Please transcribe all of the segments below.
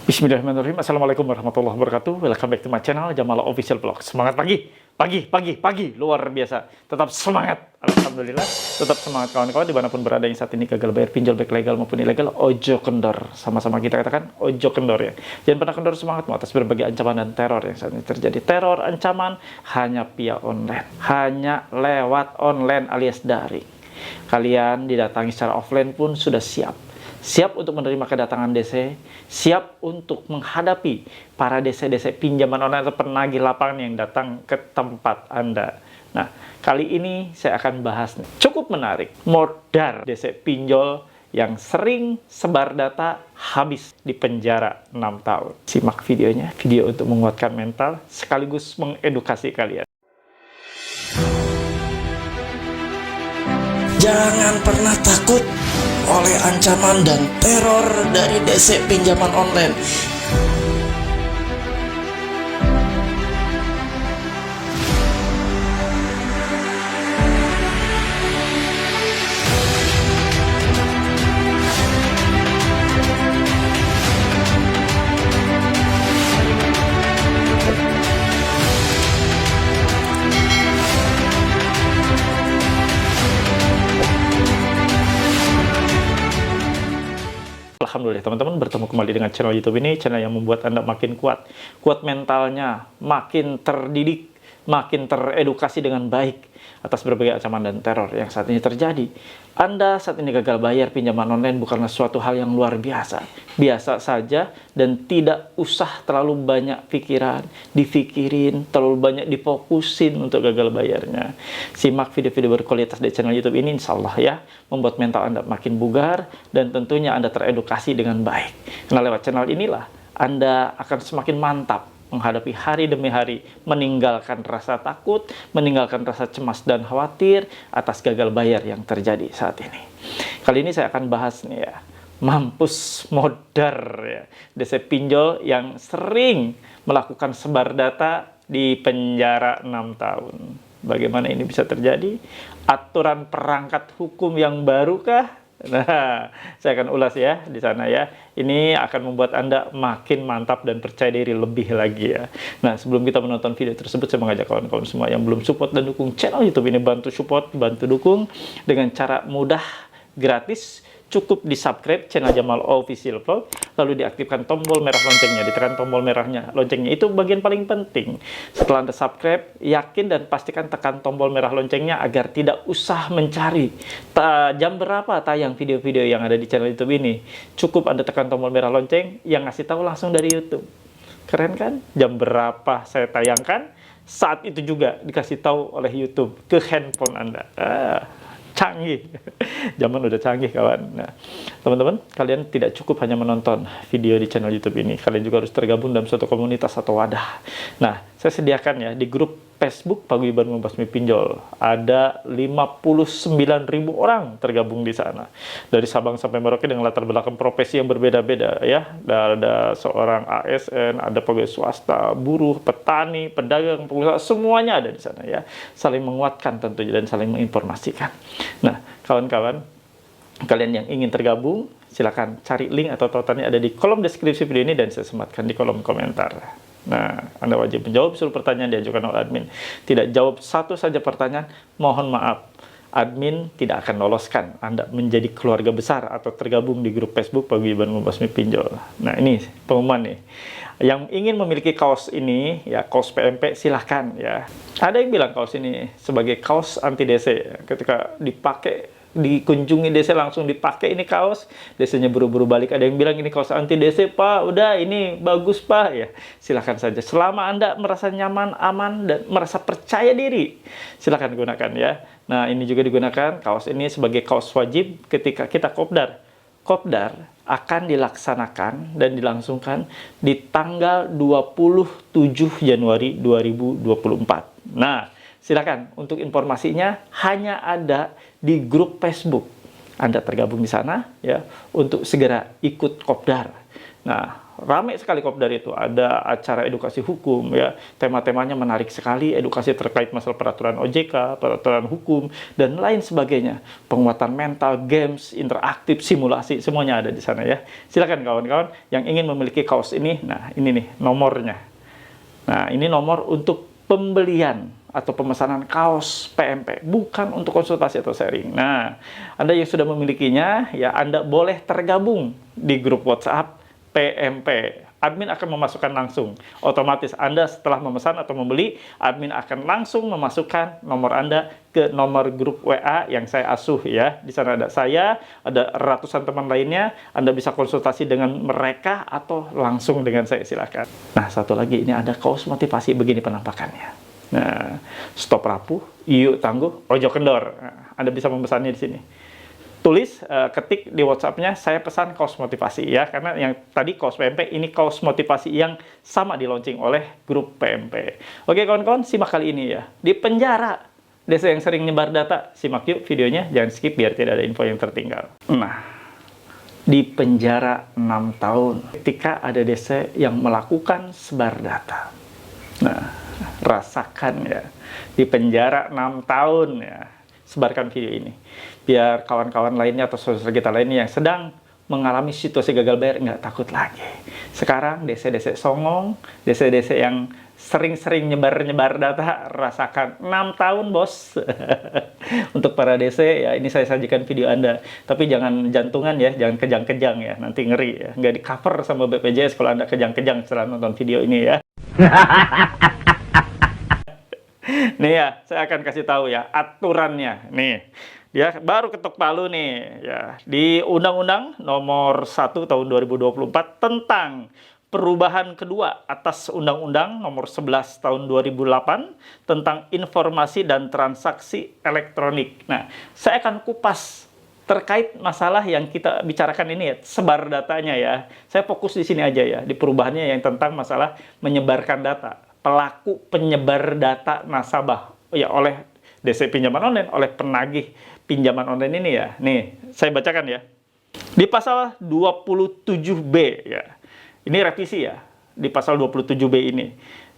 Bismillahirrahmanirrahim. Assalamualaikum warahmatullahi wabarakatuh. Welcome back to my channel, Jamal Official Vlog. Semangat pagi, luar biasa. Tetap semangat, alhamdulillah. Tetap semangat kawan-kawan dimanapun berada yang saat ini gagal bayar pinjol baik legal maupun ilegal. Ojo kendor, sama-sama kita katakan ojo kendor ya. Jangan pernah kendor semangatmu atas berbagai ancaman dan teror yang saat ini terjadi. Teror, ancaman hanya via online, hanya lewat online alias daring. Kalian didatangi secara offline pun sudah siap untuk menerima kedatangan DC, siap untuk menghadapi para DC-DC pinjaman online atau penagih lapangan yang datang ke tempat Anda. Nah, kali ini saya akan bahas cukup menarik, modar DC pinjol yang sering sebar data habis di penjara 6 tahun. Simak videonya, video untuk menguatkan mental sekaligus mengedukasi kalian. Jangan pernah takut oleh ancaman dan teror dari DC pinjaman online. Alhamdulillah teman-teman, bertemu kembali dengan channel YouTube ini, channel yang membuat Anda makin kuat mentalnya, makin terdidik, makin teredukasi dengan baik atas berbagai ancaman dan teror yang saat ini terjadi. Anda saat ini gagal bayar pinjaman online bukanlah suatu hal yang luar biasa. Biasa saja dan tidak usah terlalu banyak difikirin, terlalu banyak difokusin untuk gagal bayarnya. Simak video-video berkualitas di channel YouTube ini, insya Allah ya, membuat mental Anda makin bugar dan tentunya Anda teredukasi dengan baik. Karena lewat channel inilah Anda akan semakin mantap menghadapi hari demi hari, meninggalkan rasa takut, meninggalkan rasa cemas dan khawatir atas gagal bayar yang terjadi saat ini. Kali ini saya akan bahas nih ya, mampus modar ya, DC pinjol yang sering melakukan sebar data di penjara 6 tahun. Bagaimana ini bisa terjadi? Aturan perangkat hukum yang barukah? Nah, saya akan ulas ya di sana ya. Ini akan membuat Anda makin mantap dan percaya diri lebih lagi ya. Nah, sebelum kita menonton video tersebut, saya mengajak kawan-kawan semua yang belum support dan dukung channel YouTube ini, bantu support, bantu dukung dengan cara mudah, gratis. Cukup di-subscribe channel Jamal Official Vlog, lalu diaktifkan tombol merah loncengnya, ditekan tombol merahnya loncengnya. Itu bagian paling penting. Setelah Anda subscribe, yakin dan pastikan tekan tombol merah loncengnya agar tidak usah mencari jam berapa tayang video-video yang ada di channel YouTube ini. Cukup Anda tekan tombol merah lonceng yang ngasih tahu langsung dari YouTube. Keren kan? Jam berapa saya tayangkan, saat itu juga dikasih tahu oleh YouTube ke handphone Anda. Canggih, zaman udah canggih kawan. Nah, teman-teman, kalian tidak cukup hanya menonton video di channel YouTube ini, kalian juga harus tergabung dalam suatu komunitas atau wadah. Nah, saya sediakan ya di grup Facebook Paguyuban Membasmi Pinjol, ada 59.000 orang tergabung di sana. Dari Sabang sampai Merauke dengan latar belakang profesi yang berbeda-beda ya. Ada seorang ASN, ada pegawai swasta, buruh, petani, pedagang, pengusaha, semuanya ada di sana ya. Saling menguatkan tentunya dan saling menginformasikan. Nah, kawan-kawan, kalian yang ingin tergabung, silakan cari link atau tautannya ada di kolom deskripsi video ini dan saya sematkan di kolom komentar. Nah, Anda wajib menjawab seluruh pertanyaan diajukan oleh admin. Tidak jawab satu saja pertanyaan, mohon maaf, admin tidak akan loloskan Anda menjadi keluarga besar atau tergabung di grup Facebook Paguyuban Membasmi Pinjol. Nah, ini pengumuman nih. Yang ingin memiliki kaos ini, ya kaos PMP, silahkan ya. Ada yang bilang kaos ini sebagai kaos anti DC. Ketika dipakai, dikunjungi DC langsung dipakai ini kaos, DC-nya buru-buru balik. Ada yang bilang ini kaos anti DC, Pak, udah ini bagus Pak ya. Silahkan saja, selama Anda merasa nyaman, aman, dan merasa percaya diri, silahkan gunakan ya. Nah, ini juga digunakan kaos ini sebagai kaos wajib ketika kita kopdar. Kopdar akan dilaksanakan dan dilangsungkan di tanggal 27 Januari 2024. Nah, silakan untuk informasinya hanya ada di grup Facebook. Anda tergabung di sana ya untuk segera ikut kopdar. Nah, Ramai sekali kopdar itu, ada acara edukasi hukum ya, tema-temanya menarik sekali, edukasi terkait masalah peraturan OJK, peraturan hukum, dan lain sebagainya. Penguatan mental, games, interaktif, simulasi, semuanya ada di sana ya. Silakan kawan-kawan yang ingin memiliki kaos ini, nah ini nih nomornya. Nah ini nomor untuk pembelian atau pemesanan kaos PMP, bukan untuk konsultasi atau sharing. Nah, Anda yang sudah memilikinya, ya Anda boleh tergabung di grup WhatsApp PMP. Admin akan memasukkan langsung. Otomatis Anda setelah memesan atau membeli, admin akan langsung memasukkan nomor Anda ke nomor grup WA yang saya asuh ya. Di sana ada saya, ada ratusan teman lainnya. Anda bisa konsultasi dengan mereka atau langsung dengan saya, silakan. Nah, satu lagi, ini ada kaos motivasi begini penampakannya. Nah, stop rapuh, yuk tangguh, ojo kendor. Nah, Anda bisa memesannya di sini. Tulis, ketik di WhatsApp-nya, saya pesan kaos motivasi ya, karena yang tadi kaos PMP, ini kaos motivasi yang sama di launching oleh grup PMP. Oke kawan-kawan, simak kali ini ya. Di penjara, desa yang sering nyebar data, simak yuk videonya, jangan skip biar tidak ada info yang tertinggal. Nah, di penjara 6 tahun ketika ada desa yang melakukan sebar data. Nah, rasakan ya, di penjara 6 tahun ya. Sebarkan video ini biar kawan-kawan lainnya atau saudara kita lainnya yang sedang mengalami situasi gagal bayar nggak takut lagi. Sekarang desa-desa songong, desa-desa yang sering-sering nyebar-nyebar data, rasakan 6 tahun bos. Untuk para desa ya, ini saya sajikan video Anda, tapi jangan jantungan ya, jangan kejang-kejang ya, nanti ngeri ya, nggak di cover sama BPJS kalau Anda kejang-kejang setelah nonton video ini ya. Nih ya, saya akan kasih tahu ya aturannya. Nih, ya baru ketok palu nih ya. Di Undang-Undang Nomor 1 Tahun 2024 tentang perubahan kedua atas Undang-Undang Nomor 11 Tahun 2008 tentang informasi dan transaksi elektronik. Nah, saya akan kupas terkait masalah yang kita bicarakan ini ya, sebar datanya ya. Saya fokus di sini aja ya, di perubahannya yang tentang masalah menyebarkan data. Pelaku penyebar data nasabah ya oleh DC pinjaman online, oleh penagih pinjaman online ini ya. Nih, saya bacakan ya. Di pasal 27B ya. Ini revisi ya. Di pasal 27B ini.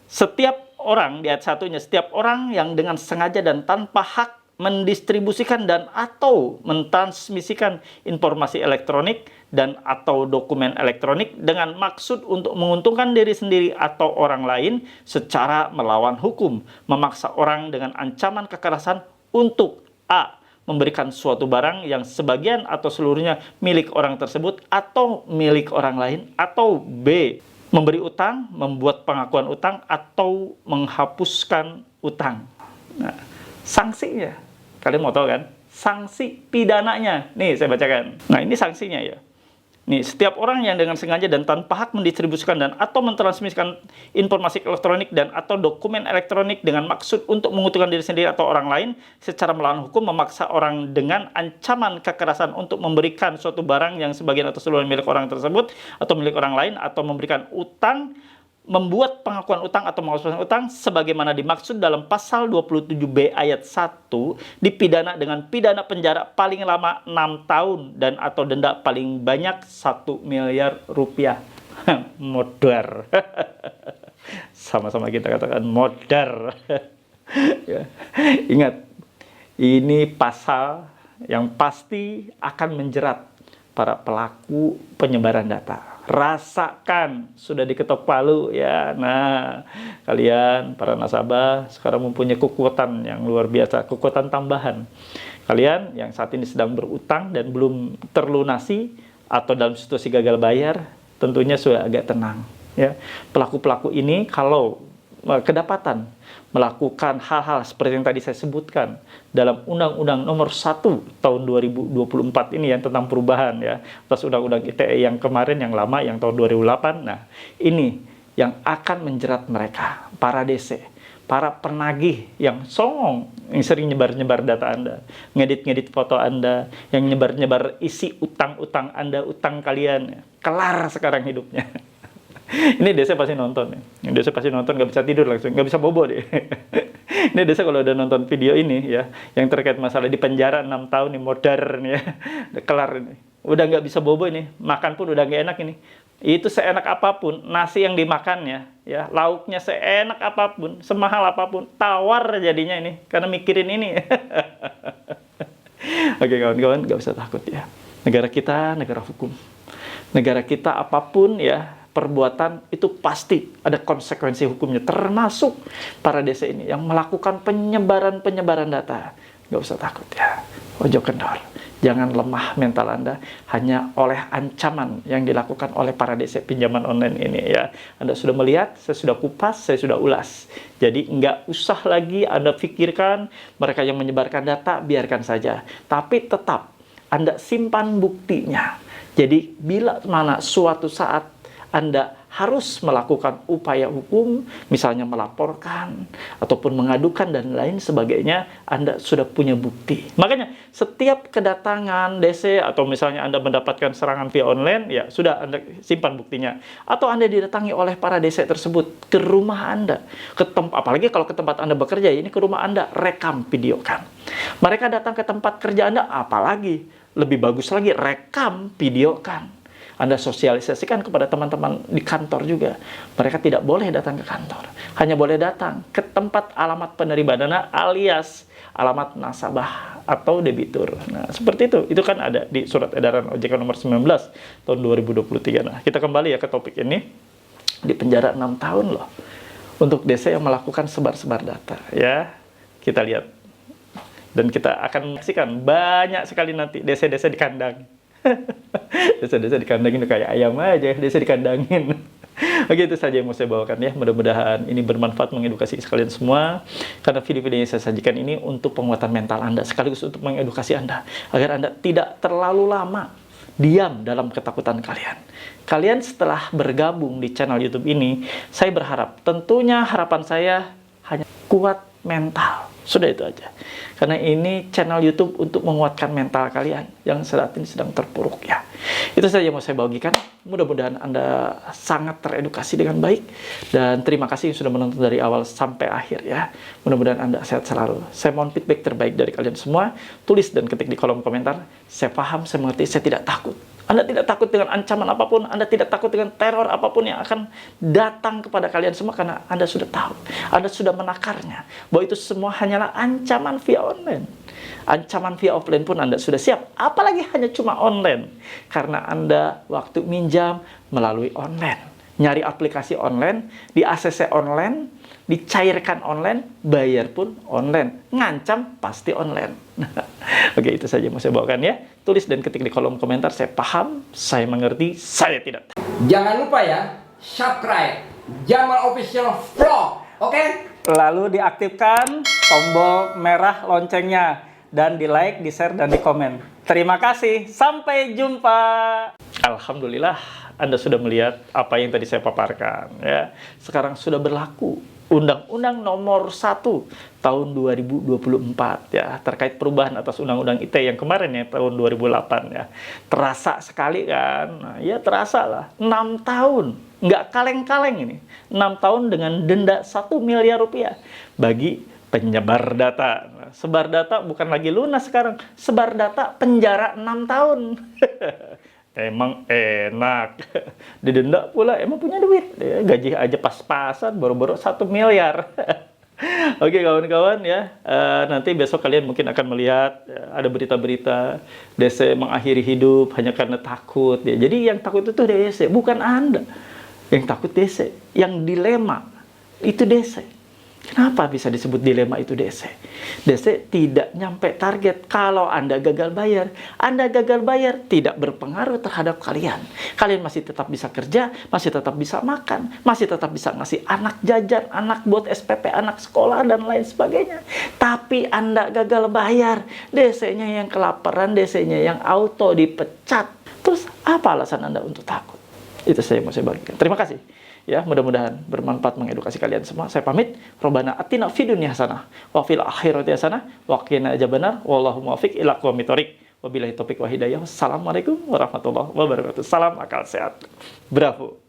Setiap orang, di ayat satunya, setiap orang yang dengan sengaja dan tanpa hak mendistribusikan dan atau mentransmisikan informasi elektronik dan atau dokumen elektronik dengan maksud untuk menguntungkan diri sendiri atau orang lain secara melawan hukum, memaksa orang dengan ancaman kekerasan untuk A. memberikan suatu barang yang sebagian atau seluruhnya milik orang tersebut atau milik orang lain, atau B. memberi utang, membuat pengakuan utang, atau menghapuskan utang. Nah, sanksinya kalian mau tahu kan? Sanksi pidananya. Nih, saya bacakan. Nah, ini sanksinya ya. Nih, setiap orang yang dengan sengaja dan tanpa hak mendistribusikan dan atau mentransmisikan informasi elektronik dan atau dokumen elektronik dengan maksud untuk menguntungkan diri sendiri atau orang lain secara melawan hukum, memaksa orang dengan ancaman kekerasan untuk memberikan suatu barang yang sebagian atau seluruhnya milik orang tersebut atau milik orang lain, atau memberikan utang, membuat pengakuan utang atau menghapuskan utang sebagaimana dimaksud dalam pasal 27B ayat 1, dipidana dengan pidana penjara paling lama 6 tahun dan atau denda paling banyak 1 miliar rupiah. Modar. Sama-sama kita katakan modar. Ya. Ingat, ini pasal yang pasti akan menjerat para pelaku penyebaran data. Rasakan, sudah diketok palu ya. Nah, kalian para nasabah sekarang mempunyai kekuatan yang luar biasa, kekuatan tambahan. Kalian yang saat ini sedang berutang dan belum terlunasi atau dalam situasi gagal bayar, tentunya sudah agak tenang ya. Pelaku-pelaku ini kalau kedapatan melakukan hal-hal seperti yang tadi saya sebutkan dalam Undang-Undang Nomor 1 Tahun 2024 ini yang tentang perubahan ya, atas Undang-Undang ITE yang kemarin, yang lama, yang tahun 2008. Nah, ini yang akan menjerat mereka, para DC, para penagih yang songong, yang sering nyebar-nyebar data Anda, ngedit-ngedit foto Anda, yang nyebar-nyebar isi utang-utang Anda, utang kalian. Kelar sekarang hidupnya. Ini desa pasti nonton ya. Desa pasti nonton, nggak bisa tidur langsung, nggak bisa bobo deh. Ini desa kalau udah nonton video ini ya, yang terkait masalah di penjara 6 tahun nih, modern ya, udah kelar ini. Udah nggak bisa bobo ini, makan pun udah nggak enak ini. Itu seenak apapun, nasi yang dimakannya, ya, lauknya seenak apapun, semahal apapun, tawar jadinya ini, karena mikirin ini. Oke kawan-kawan, nggak usah takut ya. Negara kita, negara hukum. Negara kita apapun ya, perbuatan itu pasti ada konsekuensi hukumnya, termasuk para DC ini yang melakukan penyebaran data. Nggak usah takut ya, ojo kendor. Jangan lemah mental Anda hanya oleh ancaman yang dilakukan oleh para DC pinjaman online ini ya. Anda sudah melihat, saya sudah kupas, saya sudah ulas. Jadi nggak usah lagi Anda pikirkan mereka yang menyebarkan data, biarkan saja. Tapi tetap Anda simpan buktinya. Jadi bila mana suatu saat Anda harus melakukan upaya hukum, misalnya melaporkan, ataupun mengadukan, dan lain sebagainya, Anda sudah punya bukti. Makanya, setiap kedatangan DC, atau misalnya Anda mendapatkan serangan via online, ya sudah Anda simpan buktinya. Atau Anda didatangi oleh para DC tersebut ke rumah Anda, apalagi kalau ke tempat Anda bekerja, ini ke rumah Anda, rekam videokan. Mereka datang ke tempat kerja Anda, apalagi, lebih bagus lagi, rekam videokan. Anda sosialisasikan kepada teman-teman di kantor juga. Mereka tidak boleh datang ke kantor. Hanya boleh datang ke tempat alamat penerima dana alias alamat nasabah atau debitur. Nah, seperti itu. Itu kan ada di Surat Edaran OJK nomor 19 tahun 2023. Nah, kita kembali ya ke topik ini. Di penjara 6 tahun loh. Untuk DC yang melakukan sebar-sebar data. Ya, kita lihat. Dan kita akan menyaksikan banyak sekali nanti DC-DC di kandang. Desa-desa dikandangin kayak ayam aja, desa dikandangin. Oke, itu saja yang mau saya bawakan ya. Mudah-mudahan ini bermanfaat, mengedukasi sekalian semua. Karena video-video yang saya sajikan ini untuk penguatan mental Anda, sekaligus untuk mengedukasi Anda, agar Anda tidak terlalu lama diam dalam ketakutan kalian. Kalian setelah bergabung di channel YouTube ini, saya berharap, tentunya harapan saya hanya kuat mental. Sudah itu aja. Karena ini channel YouTube untuk menguatkan mental kalian yang saat ini sedang terpuruk ya. Itu saja yang mau saya bagikan. Mudah-mudahan Anda sangat teredukasi dengan baik. Dan terima kasih yang sudah menonton dari awal sampai akhir ya. Mudah-mudahan Anda sehat selalu. Saya mohon feedback terbaik dari kalian semua. Tulis dan ketik di kolom komentar. Saya paham, saya mengerti, saya tidak takut. Anda tidak takut dengan ancaman apapun, Anda tidak takut dengan teror apapun yang akan datang kepada kalian semua, karena Anda sudah tahu, Anda sudah menakarnya, bahwa itu semua hanyalah ancaman via online. Ancaman via offline pun Anda sudah siap, apalagi hanya cuma online, karena Anda waktu minjam melalui online, nyari aplikasi online, di ACC online, dicairkan online, bayar pun online, ngancam pasti online. Oke, itu saja yang mau saya bawakan ya. Tulis dan ketik di kolom komentar. Saya paham, saya mengerti, saya tidak. Jangan lupa ya, subscribe Jamal Official Vlog, oke? Lalu diaktifkan tombol merah loncengnya, dan di like, di share, dan di komen. Terima kasih, sampai jumpa. Alhamdulillah, Anda sudah melihat apa yang tadi saya paparkan ya. Sekarang sudah berlaku Undang-Undang Nomor 1 tahun 2024 ya, terkait perubahan atas Undang-Undang ITE yang kemarin ya, tahun 2008 ya. Terasa sekali kan? Nah, ya terasa lah. 6 tahun, nggak kaleng-kaleng ini. 6 tahun dengan denda 1 miliar rupiah bagi penyebar data. Nah, sebar data bukan lagi lunas sekarang, sebar data penjara 6 tahun. Emang enak, didenda pula, emang punya duit, ya, gaji aja pas-pasan, baru-baru 1 miliar. Oke kawan-kawan ya, nanti besok kalian mungkin akan melihat ya, ada berita-berita DC mengakhiri hidup hanya karena takut. Ya. Jadi yang takut itu DC, bukan Anda. Yang takut DC, yang dilema itu DC. Kenapa bisa disebut dilema itu DC? DC tidak nyampe target. Kalau Anda gagal bayar tidak berpengaruh terhadap kalian. Kalian masih tetap bisa kerja, masih tetap bisa makan, masih tetap bisa ngasih anak jajan, anak buat SPP, anak sekolah, dan lain sebagainya. Tapi Anda gagal bayar, DC-nya yang kelaparan, DC-nya yang auto dipecat. Terus apa alasan Anda untuk takut? Itu saya mau saya bagikan. Terima kasih. Ya, mudah-mudahan bermanfaat, mengedukasi kalian semua. Saya pamit. Robbana atina fid dunya hasanah wa fil akhirati hasanah wa qina adzabannar. Wallahu muwaffiq ila aqwamit thoriq. Wabillahi taufiq wa hidayah. Wassalamualaikum warahmatullahi wabarakatuh. Salam akal sehat. Bravo.